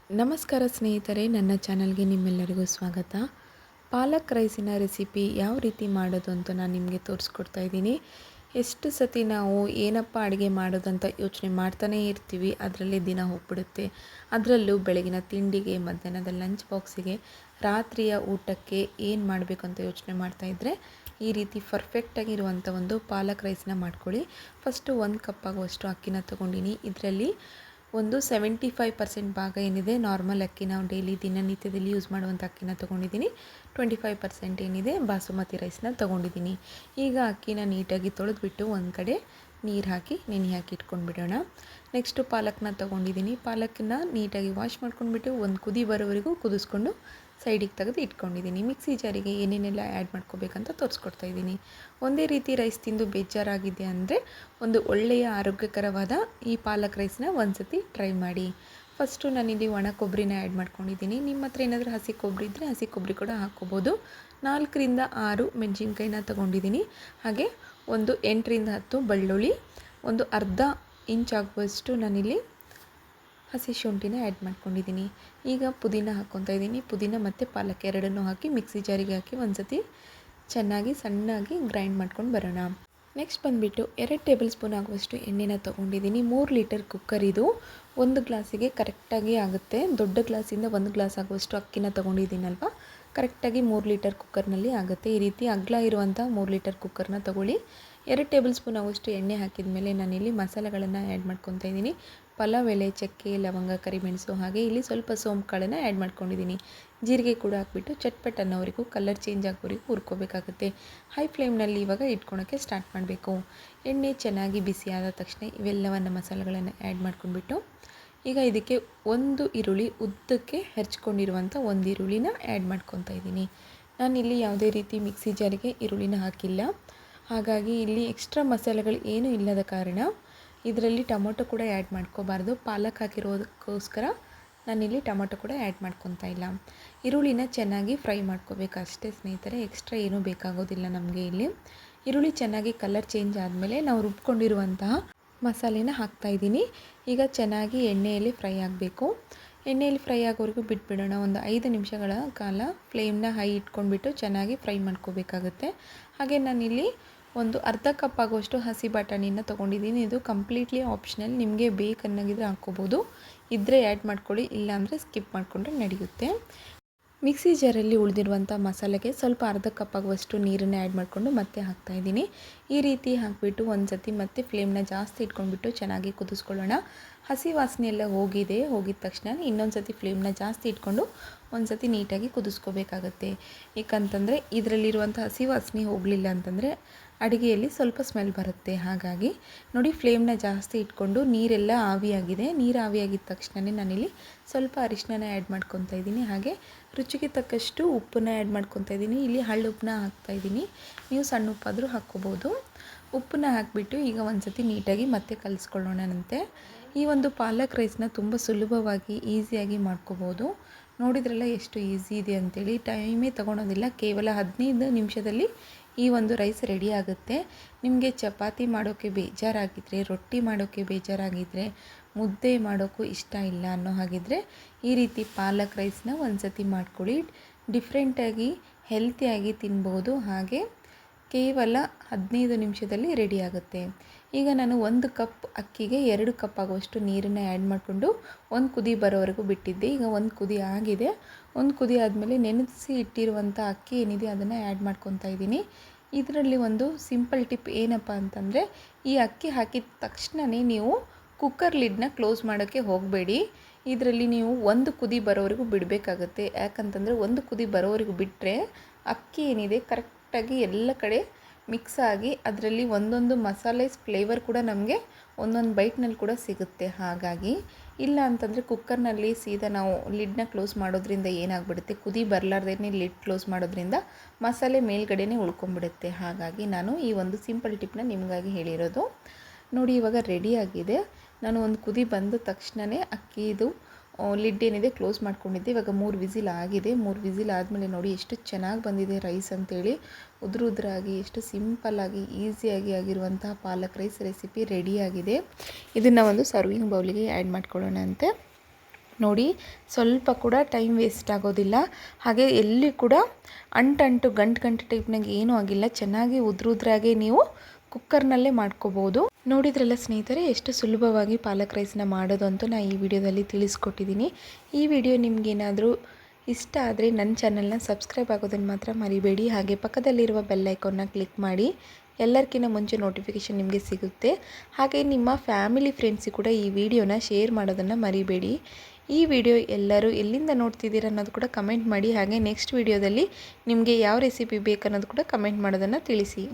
ನಮಸ್ಕಾರ ಸ್ನೇಹಿತರೆ, ನನ್ನ ಚಾನಲ್ಗೆ ನಿಮ್ಮೆಲ್ಲರಿಗೂ ಸ್ವಾಗತ. ಪಾಲಕ್ ರೈಸಿನ ರೆಸಿಪಿ ಯಾವ ರೀತಿ ಮಾಡೋದು ಅಂತ ನಾನು ನಿಮಗೆ ತೋರಿಸ್ಕೊಡ್ತಾ ಇದ್ದೀನಿ. ಎಷ್ಟು ಸತಿ ನಾವು ಏನಪ್ಪ ಅಡುಗೆ ಮಾಡೋದಂತ ಯೋಚನೆ ಮಾಡ್ತಾನೇ ಇರ್ತೀವಿ, ಅದರಲ್ಲಿ ದಿನ ಹೋಗ್ಬಿಡುತ್ತೆ. ಅದರಲ್ಲೂ ಬೆಳಗಿನ ತಿಂಡಿಗೆ, ಮಧ್ಯಾಹ್ನದ ಲಂಚ್ ಬಾಕ್ಸಿಗೆ, ರಾತ್ರಿಯ ಊಟಕ್ಕೆ ಏನು ಮಾಡಬೇಕು ಅಂತ ಯೋಚನೆ ಮಾಡ್ತಾಯಿದ್ರೆ ಈ ರೀತಿ ಪರ್ಫೆಕ್ಟಾಗಿರುವಂಥ ಒಂದು ಪಾಲಕ್ ರೈಸನ್ನ ಮಾಡ್ಕೊಳ್ಳಿ. ಫಸ್ಟು 1 ಕಪ್ ಆಗುವಷ್ಟು ಅಕ್ಕಿನ ತೊಗೊಂಡಿನಿ. ಇದರಲ್ಲಿ ಒಂದು 75% ಭಾಗ ಏನಿದೆ ನಾರ್ಮಲ್ ಅಕ್ಕಿ, ನಾವು ಡೈಲಿ ದಿನನಿತ್ಯದಲ್ಲಿ ಯೂಸ್ ಮಾಡುವಂಥ ಅಕ್ಕಿನ ತೊಗೊಂಡಿದ್ದೀನಿ. 25% ಏನಿದೆ ಬಾಸುಮತಿ ರೈಸ್ನ ತೊಗೊಂಡಿದ್ದೀನಿ. ಈಗ ಅಕ್ಕಿನ ನೀಟಾಗಿ ತೊಳೆದ್ಬಿಟ್ಟು ಒಂದು ಕಡೆ ನೀರು ಹಾಕಿ ನೆನೆ ಹಾಕಿ ಇಟ್ಕೊಂಡ್ಬಿಡೋಣ. ನೆಕ್ಸ್ಟು ಪಾಲಕ್ನ ತೊಗೊಂಡಿದ್ದೀನಿ. ಪಾಲಕನ್ನ ನೀಟಾಗಿ ವಾಶ್ ಮಾಡ್ಕೊಂಡ್ಬಿಟ್ಟು ಒಂದು ಕುದಿ ಬರೋವರೆಗೂ ಕುದಿಸ್ಕೊಂಡು ಸೈಡಿಗೆ ತೆಗೆದು ಇಟ್ಕೊಂಡಿದ್ದೀನಿ. ಮಿಕ್ಸಿ ಜಾರಿಗೆ ಏನೇನೆಲ್ಲ ಆ್ಯಡ್ ಮಾಡ್ಕೋಬೇಕಂತ ತೋರಿಸ್ಕೊಡ್ತಾ ಇದ್ದೀನಿ. ಒಂದೇ ರೀತಿ ರೈಸ್ ತಿಂದು ಬೇಜಾರಾಗಿದೆ ಅಂದರೆ ಒಂದು ಒಳ್ಳೆಯ ಆರೋಗ್ಯಕರವಾದ ಈ ಪಾಲಕ್ ರೈಸ್ನ ಒಂದ್ಸತಿ ಟ್ರೈ ಮಾಡಿ. ಫಸ್ಟು ನಾನಿಲ್ಲಿ ಒಣ ಕೊಬ್ಬರಿನ ಆ್ಯಡ್ ಮಾಡ್ಕೊಂಡಿದ್ದೀನಿ. ನಿಮ್ಮ ಹತ್ರ ಏನಾದರೂ ಹಸಿ ಕೊಬ್ಬರಿ ಇದ್ದರೆ ಹಸಿ ಕೊಬ್ಬರಿ ಕೂಡ ಹಾಕ್ಕೋಬೋದು. 4 ರಿಂದ 6 ಮೆಣಸಿನ್ಕಾಯಿನ ತೊಗೊಂಡಿದ್ದೀನಿ. ಹಾಗೆ ಒಂದು 8 ರಿಂದ 10 ಬೆಳ್ಳುಳ್ಳಿ, ಒಂದು ಅರ್ಧ ಇಂಚ್ ಆಗುವಷ್ಟು ನಾನಿಲ್ಲಿ ಹಸಿ ಶುಂಠಿನ ಆ್ಯಡ್ ಮಾಡ್ಕೊಂಡಿದ್ದೀನಿ. ಈಗ ಪುದೀನ ಹಾಕ್ಕೊತಾ ಇದ್ದೀನಿ. ಪುದೀನ ಮತ್ತು ಪಾಲಕ್ ಎರಡನ್ನೂ ಹಾಕಿ ಮಿಕ್ಸಿ ಜಾರಿಗೆ ಹಾಕಿ ಒಂದು ಸತಿ ಚೆನ್ನಾಗಿ ಸಣ್ಣಾಗಿ ಗ್ರೈಂಡ್ ಮಾಡ್ಕೊಂಡು ಬರೋಣ. ನೆಕ್ಸ್ಟ್ ಬಂದುಬಿಟ್ಟು 2 ಟೇಬಲ್ ಸ್ಪೂನ್ ಆಗುವಷ್ಟು ಎಣ್ಣೆನ ತೊಗೊಂಡಿದ್ದೀನಿ. 3 ಲೀಟರ್ ಕುಕ್ಕರ್ ಇದು. 1 ಗ್ಲಾಸಿಗೆ ಕರೆಕ್ಟಾಗಿ ಆಗುತ್ತೆ. ದೊಡ್ಡ ಗ್ಲಾಸಿಂದ 1 ಗ್ಲಾಸ್ ಆಗುವಷ್ಟು ಅಕ್ಕಿನ ತೊಗೊಂಡಿದ್ದೀನಲ್ವ, ಕರೆಕ್ಟಾಗಿ 3 ಲೀಟರ್ ಕುಕ್ಕರ್ನಲ್ಲಿ ಆಗುತ್ತೆ. ಈ ರೀತಿ ಅಗಲ ಇರುವಂಥ 3 ಲೀಟರ್ ಕುಕ್ಕರ್ನ ತೊಗೊಳ್ಳಿ. 2 ಟೇಬಲ್ ಸ್ಪೂನ್ ಆಗುವಷ್ಟು ಎಣ್ಣೆ ಹಾಕಿದ ಮೇಲೆ ನಾನಿಲ್ಲಿ ಮಸಾಲೆಗಳನ್ನು ಆ್ಯಡ್ ಮಾಡ್ಕೊತಾ ಇದ್ದೀನಿ. ಪಲಾವ್ ಎಲೆ, ಚಕ್ಕೆ, ಲವಂಗ, ಕರಿಮೆಣಸು, ಹಾಗೆ ಇಲ್ಲಿ ಸ್ವಲ್ಪ ಸೋಂಪು ಕಾಳನ್ನು ಆ್ಯಡ್ ಮಾಡ್ಕೊಂಡಿದ್ದೀನಿ. ಜೀರಿಗೆ ಕೂಡ ಹಾಕ್ಬಿಟ್ಟು ಚಟ್ಪಟ್ ಅನ್ನೋವರೆಗೂ, ಕಲರ್ ಚೇಂಜ್ ಆಗೋವರೆಗೂ ಹುರ್ಕೋಬೇಕಾಗುತ್ತೆ. ಹೈ ಫ್ಲೇಮ್ನಲ್ಲಿ ಇವಾಗ ಇಟ್ಕೊಳಕ್ಕೆ ಸ್ಟಾರ್ಟ್ ಮಾಡಬೇಕು. ಎಣ್ಣೆ ಚೆನ್ನಾಗಿ ಬಿಸಿಯಾದ ತಕ್ಷಣ ಇವೆಲ್ಲವನ್ನು ಮಸಾಲೆಗಳನ್ನು ಆ್ಯಡ್ ಮಾಡ್ಕೊಂಡ್ಬಿಟ್ಟು ಈಗ ಇದಕ್ಕೆ ಒಂದು ಈರುಳ್ಳಿ ಉದ್ದಕ್ಕೆ ಹೆಚ್ಕೊಂಡಿರುವಂಥ ಒಂದು ಈರುಳ್ಳಿನ ಆ್ಯಡ್ ಮಾಡ್ಕೊತಾ ಇದ್ದೀನಿ. ನಾನಿಲ್ಲಿ ಯಾವುದೇ ರೀತಿ ಮಿಕ್ಸಿ ಜಾರಿಗೆ ಈರುಳ್ಳಿನ ಹಾಕಿಲ್ಲ. ಹಾಗಾಗಿ ಇಲ್ಲಿ ಎಕ್ಸ್ಟ್ರಾ ಮಸಾಲೆಗಳು ಏನೂ ಇಲ್ಲದ ಕಾರಣ ಇದರಲ್ಲಿ ಟೊಮೊಟೊ ಕೂಡ ಆ್ಯಡ್ ಮಾಡ್ಕೋಬಾರ್ದು. ಪಾಲಕ್ ಹಾಕಿರೋದಕ್ಕೋಸ್ಕರ ನಾನಿಲ್ಲಿ ಟೊಮೊಟೊ ಕೂಡ ಆ್ಯಡ್ ಮಾಡ್ಕೊತಾ ಇಲ್ಲ. ಈರುಳ್ಳಿನ ಚೆನ್ನಾಗಿ ಫ್ರೈ ಮಾಡ್ಕೋಬೇಕು ಅಷ್ಟೇ ಸ್ನೇಹಿತರೆ, ಎಕ್ಸ್ಟ್ರಾ ಏನೂ ಬೇಕಾಗೋದಿಲ್ಲ ನಮಗೆ ಇಲ್ಲಿ. ಈರುಳ್ಳಿ ಚೆನ್ನಾಗಿ ಕಲರ್ ಚೇಂಜ್ ಆದಮೇಲೆ ನಾವು ರುಬ್ಕೊಂಡಿರುವಂತಹ ಮಸಾಲೆನ ಹಾಕ್ತಾಯಿದ್ದೀನಿ. ಈಗ ಚೆನ್ನಾಗಿ ಎಣ್ಣೆಯಲ್ಲಿ ಫ್ರೈ ಆಗಬೇಕು. ಎಣ್ಣೆಯಲ್ಲಿ ಫ್ರೈ ಆಗೋವರೆಗೂ ಬಿಟ್ಬಿಡೋಣ. ಒಂದು 5 ನಿಮಿಷಗಳ ಕಾಲ ಫ್ಲೇಮ್ನ ಹೈ ಇಟ್ಕೊಂಡ್ಬಿಟ್ಟು ಚೆನ್ನಾಗಿ ಫ್ರೈ ಮಾಡ್ಕೋಬೇಕಾಗುತ್ತೆ. ಹಾಗೆ ನಾನಿಲ್ಲಿ ಒಂದು ಅರ್ಧ ಕಪ್ ಆಗುವಷ್ಟು ಹಸಿ ಬಟಾಣಿನ ತೊಗೊಂಡಿದ್ದೀನಿ. ಇದು ಕಂಪ್ಲೀಟ್ಲಿ ಆಪ್ಷನಲ್, ನಿಮಗೆ ಬೇಕನ್ನಾಗಿದ್ದರೆ ಹಾಕ್ಕೋಬೋದು. ಇದ್ದರೆ ಆ್ಯಡ್ ಮಾಡ್ಕೊಳ್ಳಿ, ಇಲ್ಲಾಂದರೆ ಸ್ಕಿಪ್ ಮಾಡಿಕೊಂಡ್ರೆ ನಡೆಯುತ್ತೆ. ಮಿಕ್ಸಿ ಜಾರಲ್ಲಿ ಉಳಿದಿರುವಂಥ ಮಸಾಲೆಗೆ ಸ್ವಲ್ಪ ಅರ್ಧ ಕಪ್ ಆಗುವಷ್ಟು ನೀರನ್ನು ಆ್ಯಡ್ ಮಾಡಿಕೊಂಡು ಮತ್ತೆ ಹಾಕ್ತಾಯಿದ್ದೀನಿ. ಈ ರೀತಿ ಹಾಕಿಬಿಟ್ಟು ಒಂದು ಸತಿ ಮತ್ತೆ ಫ್ಲೇಮ್ನ ಜಾಸ್ತಿ ಇಟ್ಕೊಂಡ್ಬಿಟ್ಟು ಚೆನ್ನಾಗಿ ಕುದಿಸ್ಕೊಳ್ಳೋಣ. ಹಸಿ ವಾಸನೆ ಎಲ್ಲ ಹೋಗಿದ ತಕ್ಷಣ ಇನ್ನೊಂದು ಸತಿ ಫ್ಲೇಮ್ನ ಜಾಸ್ತಿ ಇಟ್ಕೊಂಡು ಒಂದು ಸತಿ ನೀಟಾಗಿ ಕುದಿಸ್ಕೋಬೇಕಾಗತ್ತೆ. ಏಕಂತಂದರೆ ಇದರಲ್ಲಿರುವಂಥ ಹಸಿ ವಾಸನೆ ಹೋಗಲಿಲ್ಲ ಅಂತಂದರೆ ಅಡುಗೆಯಲ್ಲಿ ಸ್ವಲ್ಪ ಸ್ಮೆಲ್ ಬರುತ್ತೆ. ಹಾಗಾಗಿ ನೋಡಿ, ಫ್ಲೇಮ್ನ ಜಾಸ್ತಿ ಇಟ್ಕೊಂಡು ನೀರೆಲ್ಲ ಆವಿಯಾಗಿದೆ. ನೀರು ಆವಿಯಾಗಿದ ತಕ್ಷಣವೇ ನಾನಿಲ್ಲಿ ಸ್ವಲ್ಪ ಅರಿಶಿನ ಆ್ಯಡ್ ಮಾಡ್ಕೊತಾ ಇದ್ದೀನಿ. ಹಾಗೆ ರುಚಿಗೆ ತಕ್ಕಷ್ಟು ಉಪ್ಪನ್ನ ಆ್ಯಡ್ ಮಾಡ್ಕೊತಾ ಇದ್ದೀನಿ. ಇಲ್ಲಿ ಹಳ್ಳು ಉಪ್ಪನ್ನ ಹಾಕ್ತಾಯಿದ್ದೀನಿ. ನೀವು ಸಣ್ಣ ಉಪ್ಪಾದರೂ ಹಾಕ್ಕೋಬೋದು. ಉಪ್ಪನ್ನ ಹಾಕಿಬಿಟ್ಟು ಈಗ ಒಂದು ಸತಿ ನೀಟಾಗಿ ಮತ್ತೆ ಕಲಿಸ್ಕೊಳ್ಳೋಣಂತೆ. ಈ ಒಂದು ಪಾಲಕ್ ರೈಸ್ನ ತುಂಬ ಸುಲಭವಾಗಿ ಈಸಿಯಾಗಿ ಮಾಡ್ಕೋಬೋದು. ನೋಡಿದ್ರಲ್ಲ ಎಷ್ಟು ಈಸಿ ಇದೆ ಅಂತೇಳಿ. ಟೈಮೇ ತೊಗೊಳೋದಿಲ್ಲ. ಕೇವಲ 15 ನಿಮಿಷದಲ್ಲಿ ಈ ಒಂದು ರೈಸ್ ರೆಡಿ ಆಗುತ್ತೆ. ನಿಮಗೆ ಚಪಾತಿ ಮಾಡೋಕ್ಕೆ ಬೇಜಾರಾಗಿದ್ದರೆ, ರೊಟ್ಟಿ ಮಾಡೋಕ್ಕೆ ಬೇಜಾರಾಗಿದ್ದರೆ, ಮುದ್ದೆ ಮಾಡೋಕ್ಕೂ ಇಷ್ಟ ಇಲ್ಲ ಅನ್ನೋ ಹಾಗಿದ್ದರೆ ಈ ರೀತಿ ಪಾಲಕ್ ರೈಸ್ನ ಒಂದು ಸತಿ ಮಾಡ್ಕೊಳ್ಳಿ. ಡಿಫ್ರೆಂಟಾಗಿ ಹೆಲ್ತಿಯಾಗಿ ತಿನ್ಬೋದು. ಹಾಗೆ ಕೇವಲ 15 ನಿಮಿಷದಲ್ಲಿ ರೆಡಿ ಆಗುತ್ತೆ. ಈಗ ನಾನು 1 ಕಪ್ ಅಕ್ಕಿಗೆ 2 ಕಪ್ ಆಗುವಷ್ಟು ನೀರನ್ನು ಆ್ಯಡ್ ಮಾಡಿಕೊಂಡು ಒಂದು ಕುದಿ ಬರೋವರೆಗೂ ಬಿಟ್ಟಿದ್ದೆ. ಈಗ ಒಂದು ಕುದಿ ಆಗಿದೆ. ಒಂದು ಕುದಿ ಆದಮೇಲೆ ನೆನೆಸಿ ಇಟ್ಟಿರುವಂಥ ಅಕ್ಕಿ ಏನಿದೆ ಅದನ್ನು ಆ್ಯಡ್ ಮಾಡ್ಕೊತಾ ಇದ್ದೀನಿ. ಇದರಲ್ಲಿ ಒಂದು ಸಿಂಪಲ್ ಟಿಪ್ ಏನಪ್ಪ ಅಂತಂದರೆ, ಈ ಅಕ್ಕಿ ಹಾಕಿದ ತಕ್ಷಣವೇ ನೀವು ಕುಕ್ಕರ್ ಲಿಡ್ನ ಕ್ಲೋಸ್ ಮಾಡೋಕ್ಕೆ ಹೋಗಬೇಡಿ. ಇದರಲ್ಲಿ ನೀವು ಒಂದು ಕುದಿ ಬರೋವರೆಗೂ ಬಿಡಬೇಕಾಗತ್ತೆ. ಯಾಕಂತಂದರೆ ಒಂದು ಕುದಿ ಬರೋವರೆಗೂ ಬಿಟ್ಟರೆ ಅಕ್ಕಿ ಏನಿದೆ ಕರೆಕ್ಟಾಗಿ ಎಲ್ಲ ಕಡೆ ಮಿಕ್ಸ್ ಆಗಿ ಅದರಲ್ಲಿ ಒಂದೊಂದು ಮಸಾಲೆ ಫ್ಲೇವರ್ ಕೂಡ ನಮಗೆ ಒಂದೊಂದು ಬೈಟ್ನಲ್ಲಿ ಕೂಡ ಸಿಗುತ್ತೆ. ಹಾಗಾಗಿ ಇಲ್ಲ ಅಂತಂದರೆ ಕುಕ್ಕರ್ನಲ್ಲಿ ಸೀದಾ ನಾವು ಲಿಡ್ನ ಕ್ಲೋಸ್ ಮಾಡೋದ್ರಿಂದ ಏನಾಗ್ಬಿಡುತ್ತೆ, ಕುದಿ ಬರಲಾರ್ದೇ ಲಿಡ್ ಕ್ಲೋಸ್ ಮಾಡೋದ್ರಿಂದ ಮಸಾಲೆ ಮೇಲ್ಗಡೆನೇ ಉಳ್ಕೊಂಬಿಡುತ್ತೆ. ಹಾಗಾಗಿ ನಾನು ಈ ಒಂದು ಸಿಂಪಲ್ ಟಿಪ್ನ ನಿಮಗಾಗಿ ಹೇಳಿರೋದು. ನೋಡಿ, ಇವಾಗ ರೆಡಿಯಾಗಿದೆ. ನಾನು ಒಂದು ಕುದಿ ಬಂದ ತಕ್ಷಣವೇ ಅಕ್ಕಿದು ಲಿಡ್ ಏನಿದೆ ಕ್ಲೋಸ್ ಮಾಡ್ಕೊಂಡಿದ್ದೆ. ಇವಾಗ 3 ವಿಸಿಲ್ ಆಗಿದೆ. 3 ವಿಸಿಲ್ ಆದಮೇಲೆ ನೋಡಿ ಎಷ್ಟು ಚೆನ್ನಾಗಿ ಬಂದಿದೆ ರೈಸ್ ಅಂತೇಳಿ. ಉದುರಾಗಿ ಎಷ್ಟು ಸಿಂಪಲ್ಲಾಗಿ ಈಸಿಯಾಗಿ ಆಗಿರುವಂತಹ ಪಾಲಕ್ ರೈಸ್ ರೆಸಿಪಿ ರೆಡಿಯಾಗಿದೆ. ಇದನ್ನು ಒಂದು ಸರ್ವಿಂಗ್ ಬೌಲಿಗೆ ಆ್ಯಡ್ ಮಾಡ್ಕೊಳ್ಳೋಣ ಅಂತೆ. ನೋಡಿ ಸ್ವಲ್ಪ ಕೂಡ ಟೈಮ್ ವೇಸ್ಟ್ ಆಗೋದಿಲ್ಲ, ಹಾಗೆ ಎಲ್ಲಿ ಕೂಡ ಅಂಟು ಗಂಟು ಟೈಪ್ನಾಗ ಏನೂ ಆಗಿಲ್ಲ. ಚೆನ್ನಾಗಿ ಉದ್ರಾಗೆ ನೀವು ಕುಕ್ಕರ್ನಲ್ಲೇ ಮಾಡ್ಕೋಬೋದು. ನೋಡಿದ್ರಲ್ಲ ಸ್ನೇಹಿತರೆ, ಎಷ್ಟು ಸುಲಭವಾಗಿ ಪಾಲಕ್ ರೈಸ್ನ ಮಾಡೋದು ಅಂತ ನಾನು ಈ ವಿಡಿಯೋದಲ್ಲಿ ತಿಳಿಸ್ಕೊಟ್ಟಿದ್ದೀನಿ. ಈ ವಿಡಿಯೋ ನಿಮಗೇನಾದರೂ ಇಷ್ಟ ಆದರೆ ನನ್ನ ಚಾನಲ್ನ ಸಬ್ಸ್ಕ್ರೈಬ್ ಆಗೋದನ್ನು ಮಾತ್ರ ಮರಿಬೇಡಿ. ಹಾಗೆ ಪಕ್ಕದಲ್ಲಿರುವ ಬೆಲ್ ಐಕಾನ್ನ ಕ್ಲಿಕ್ ಮಾಡಿ, ಎಲ್ಲರಿಗಿಂತ ಮುಂಚೆ ನೋಟಿಫಿಕೇಷನ್ ನಿಮಗೆ ಸಿಗುತ್ತೆ. ಹಾಗೆ ನಿಮ್ಮ ಫ್ಯಾಮಿಲಿ ಫ್ರೆಂಡ್ಸಿಗೆ ಕೂಡ ಈ ವಿಡಿಯೋನ ಶೇರ್ ಮಾಡೋದನ್ನು ಮರಿಬೇಡಿ. ಈ ವಿಡಿಯೋ ಎಲ್ಲರೂ ಎಲ್ಲಿಂದ ನೋಡ್ತಿದ್ದೀರ ಅನ್ನೋದು ಕೂಡ ಕಮೆಂಟ್ ಮಾಡಿ. ಹಾಗೆ ನೆಕ್ಸ್ಟ್ ವಿಡಿಯೋದಲ್ಲಿ ನಿಮಗೆ ಯಾವ ರೆಸಿಪಿ ಬೇಕನ್ನೋದು ಕೂಡ ಕಮೆಂಟ್ ಮಾಡೋದನ್ನು ತಿಳಿಸಿ.